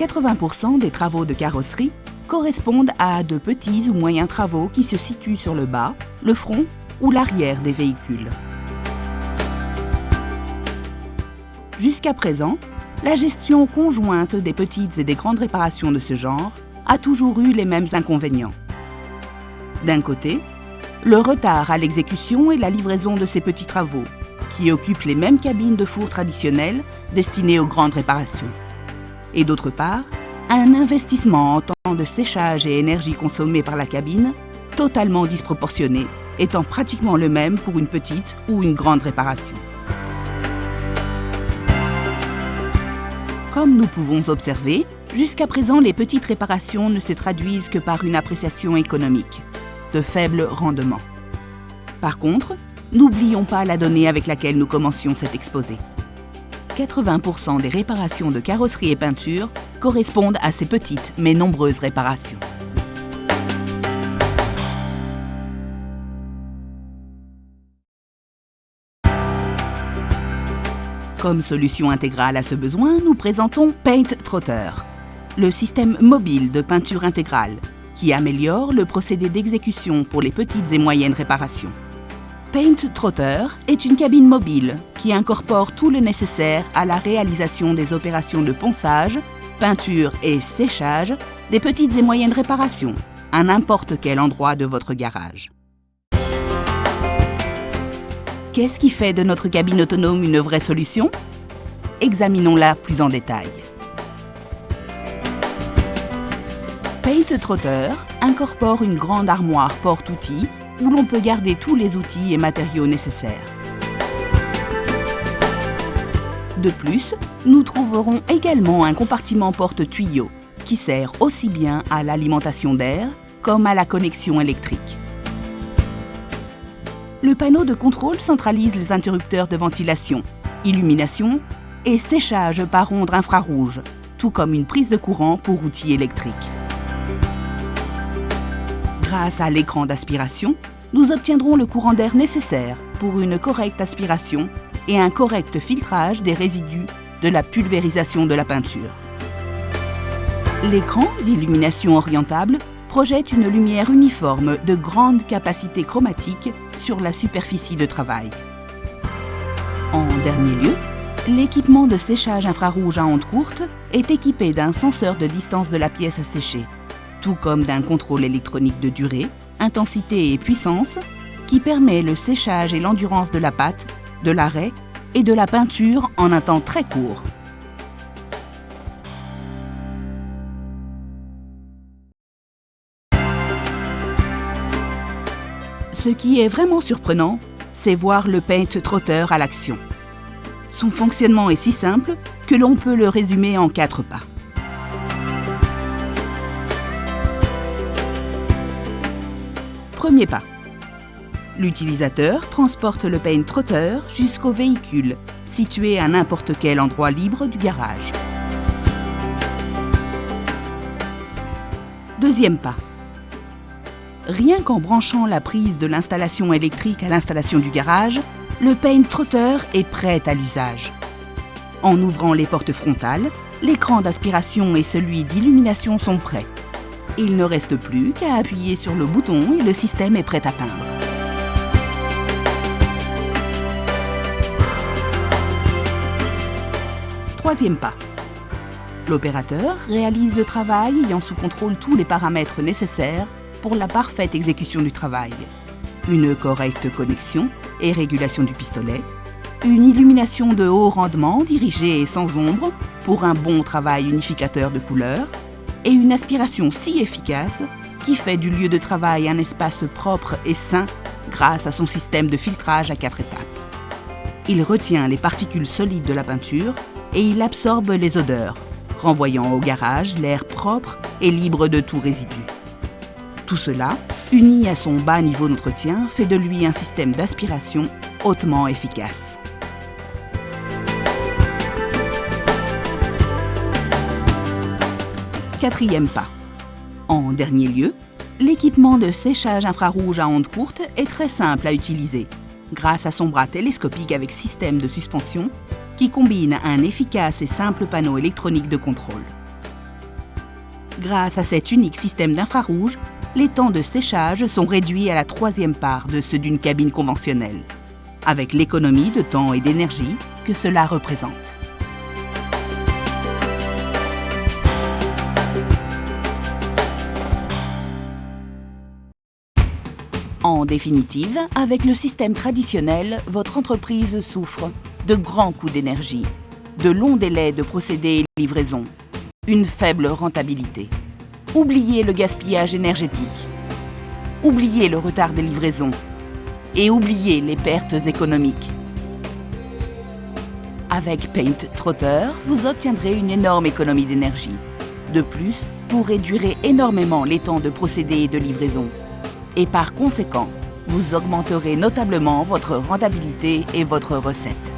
80% des travaux de carrosserie correspondent à de petits ou moyens travaux qui se situent sur le bas, le front ou l'arrière des véhicules. Jusqu'à présent, la gestion conjointe des petites et des grandes réparations de ce genre a toujours eu les mêmes inconvénients. D'un côté, le retard à l'exécution et la livraison de ces petits travaux, qui occupent les mêmes cabines de four traditionnelles destinées aux grandes réparations. Et d'autre part, un investissement en temps de séchage et énergie consommée par la cabine totalement disproportionné, étant pratiquement le même pour une petite ou une grande réparation. Comme nous pouvons observer, jusqu'à présent, les petites réparations ne se traduisent que par une appréciation économique, de faible rendement. Par contre, n'oublions pas la donnée avec laquelle nous commencions cet exposé. 80% des réparations de carrosserie et peinture correspondent à ces petites mais nombreuses réparations. Comme solution intégrale à ce besoin, nous présentons Paint Trotter, le système mobile de peinture intégrale qui améliore le procédé d'exécution pour les petites et moyennes réparations. Paint Trotter est une cabine mobile qui incorpore tout le nécessaire à la réalisation des opérations de ponçage, peinture et séchage des petites et moyennes réparations à n'importe quel endroit de votre garage. Qu'est-ce qui fait de notre cabine autonome une vraie solution? Examinons-la plus en détail. Paint Trotter incorpore une grande armoire porte-outils où l'on peut garder tous les outils et matériaux nécessaires. De plus, nous trouverons également un compartiment porte-tuyaux qui sert aussi bien à l'alimentation d'air comme à la connexion électrique. Le panneau de contrôle centralise les interrupteurs de ventilation, illumination et séchage par ondes infrarouges, tout comme une prise de courant pour outils électriques. Grâce à l'écran d'aspiration, nous obtiendrons le courant d'air nécessaire pour une correcte aspiration et un correct filtrage des résidus de la pulvérisation de la peinture. L'écran d'illumination orientable projette une lumière uniforme de grande capacité chromatique sur la superficie de travail. En dernier lieu, l'équipement de séchage infrarouge à ondes courtes est équipé d'un senseur de distance de la pièce à sécher, tout comme d'un contrôle électronique de durée, intensité et puissance qui permet le séchage et l'endurance de la pâte, de l'arrêt et de la peinture en un temps très court. Ce qui est vraiment surprenant, c'est voir le Paint Trotter à l'action. Son fonctionnement est si simple que l'on peut le résumer en 4 pas. Premier pas. L'utilisateur transporte le Paint Trotter jusqu'au véhicule, situé à n'importe quel endroit libre du garage. Deuxième pas. Rien qu'en branchant la prise de l'installation électrique à l'installation du garage, le Paint Trotter est prêt à l'usage. En ouvrant les portes frontales, l'écran d'aspiration et celui d'illumination sont prêts. Il ne reste plus qu'à appuyer sur le bouton et le système est prêt à peindre. Troisième pas. L'opérateur réalise le travail ayant sous contrôle tous les paramètres nécessaires pour la parfaite exécution du travail. Une correcte connexion et régulation du pistolet, une illumination de haut rendement dirigée et sans ombre pour un bon travail unificateur de couleurs et une aspiration si efficace qui fait du lieu de travail un espace propre et sain grâce à son système de filtrage à 4 étapes. Il retient les particules solides de la peinture et il absorbe les odeurs, renvoyant au garage l'air propre et libre de tout résidu. Tout cela, uni à son bas niveau d'entretien, fait de lui un système d'aspiration hautement efficace. Quatrième pas. En dernier lieu, l'équipement de séchage infrarouge à ondes courtes est très simple à utiliser, grâce à son bras télescopique avec système de suspension qui combine un efficace et simple panneau électronique de contrôle. Grâce à cet unique système d'infrarouge, les temps de séchage sont réduits à la 3e part de ceux d'une cabine conventionnelle, avec l'économie de temps et d'énergie que cela représente. En définitive, avec le système traditionnel, votre entreprise souffre de grands coûts d'énergie, de longs délais de procédés et livraison, une faible rentabilité. Oubliez le gaspillage énergétique, oubliez le retard des livraisons et oubliez les pertes économiques. Avec Paint Trotter, vous obtiendrez une énorme économie d'énergie. De plus, vous réduirez énormément les temps de procédés et de livraison. Et par conséquent, vous augmenterez notablement votre rentabilité et votre recette.